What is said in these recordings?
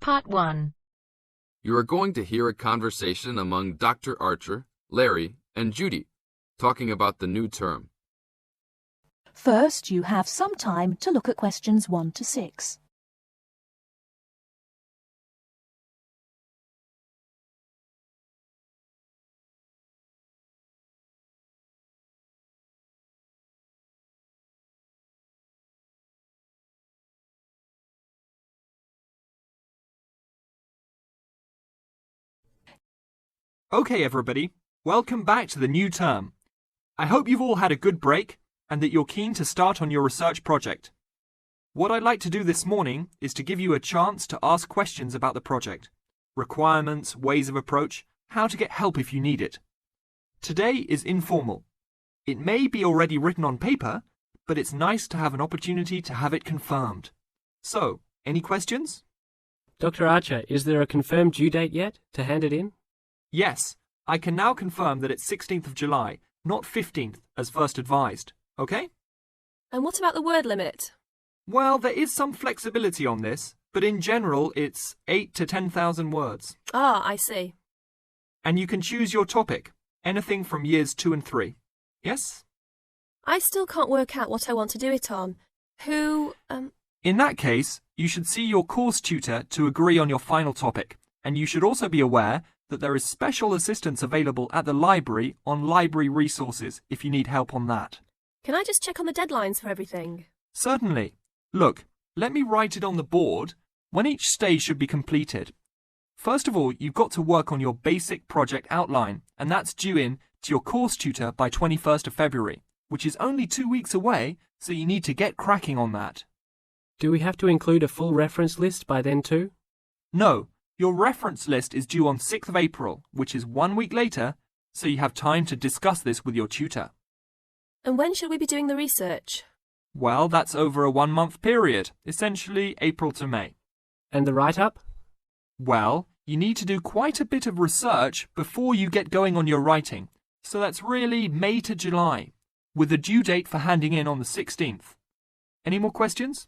Part 1. You are going to hear a conversation among Dr. Archer, Larry, and Judy, talking about the new term. First, you have some time to look at questions 1 to 6. Okay, everybody, welcome back to the new term. I hope you've all had a good break and that you're keen to start on your research project. What I'd like to do this morning is to give you a chance to ask questions about the project, requirements, ways of approach, how to get help if you need it. Today is informal. It may be already written on paper, but it's nice to have an opportunity to have it confirmed. So, any questions? Dr. Archer, is there a confirmed due date yet to hand it in? Yes, I can now confirm that it's 16th of July, not 15th, as first advised. Okay? And what about the word limit? Well, there is some flexibility on this, but in general, it's 8 to 10,000 words. Ah, I see. And you can choose your topic, anything from years 2 and 3. Yes? I still can't work out what I want to do it on. In that case, you should see your course tutor to agree on your final topic, and you should also be aware that there is special assistance available at the library on library resources if you need help on that. Can I just check on the deadlines for everything? Certainly. Look, let me write it on the board when each stage should be completed. First of all, you've got to work on your basic project outline, and that's due in to your course tutor by 21st of February, which is only 2 weeks away, so you need to get cracking on that. Do we have to include a full reference list by then too? No. Your reference list is due on 6th of April, which is 1 week later, so you have time to discuss this with your tutor. And when should we be doing the research? Well, that's over a 1-month period, essentially April to May. And the write-up? Well, you need to do quite a bit of research before you get going on your writing, so that's really May to July, with the due date for handing in on the 16th. Any more questions?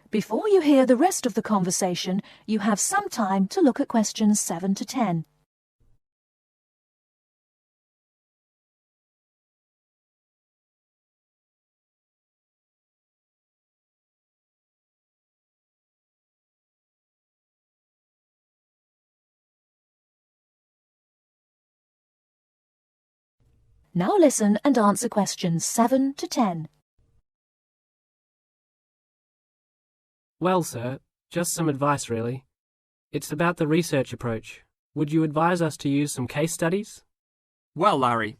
Before you hear the rest of the conversation, you have some time to look at questions 7 to 10. Now listen and answer questions 7 to 10. Well, sir, just some advice really. It's about the research approach. Would you advise us to use some case studies? Well, Larry,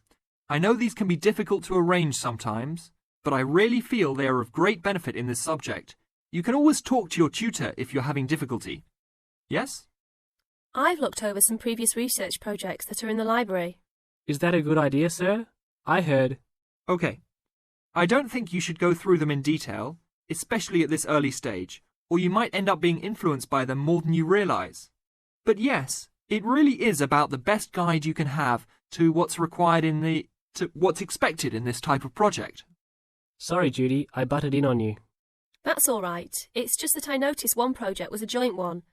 I know these can be difficult to arrange sometimes, but I really feel they are of great benefit in this subject. You can always talk to your tutor if you're having difficulty. Yes? I've looked over some previous research projects that are in the library. Is that a good idea, sir? I heard. Okay. I don't think you should go through them in detail, especially at this early stage, or you might end up being influenced by them more than you realise. But yes, it really is about the best guide you can have to what's required to what's expected in this type of project. Sorry, Judy, I butted in on you. That's all right. It's just that I noticed one project was a joint one.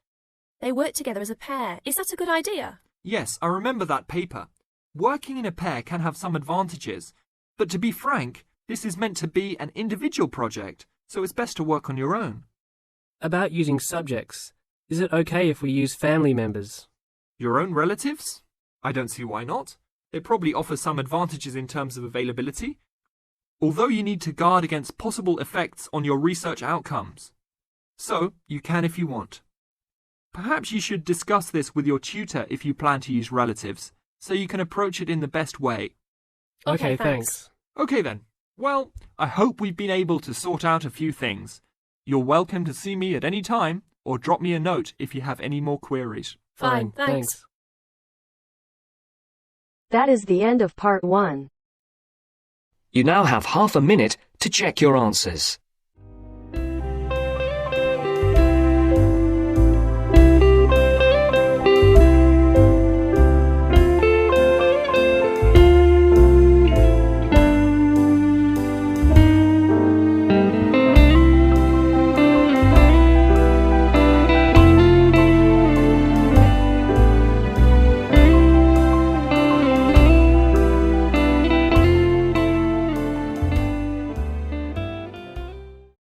They worked together as a pair. Is that a good idea? Yes, I remember that paper. Working in a pair can have some advantages, but to be frank, this is meant to be an individual project, so it's best to work on your own. About using subjects, is it okay if we use family members? Your own relatives? I don't see why not. They probably offer some advantages in terms of availability, although you need to guard against possible effects on your research outcomes. So, you can if you want. Perhaps you should discuss this with your tutor if you plan to use relatives, so you can approach it in the best way. Okay, thanks. Okay then. Well, I hope we've been able to sort out a few things. You're welcome to see me at any time, or drop me a note if you have any more queries. Fine, thanks. That is the end of Part 1. You now have half a minute to check your answers.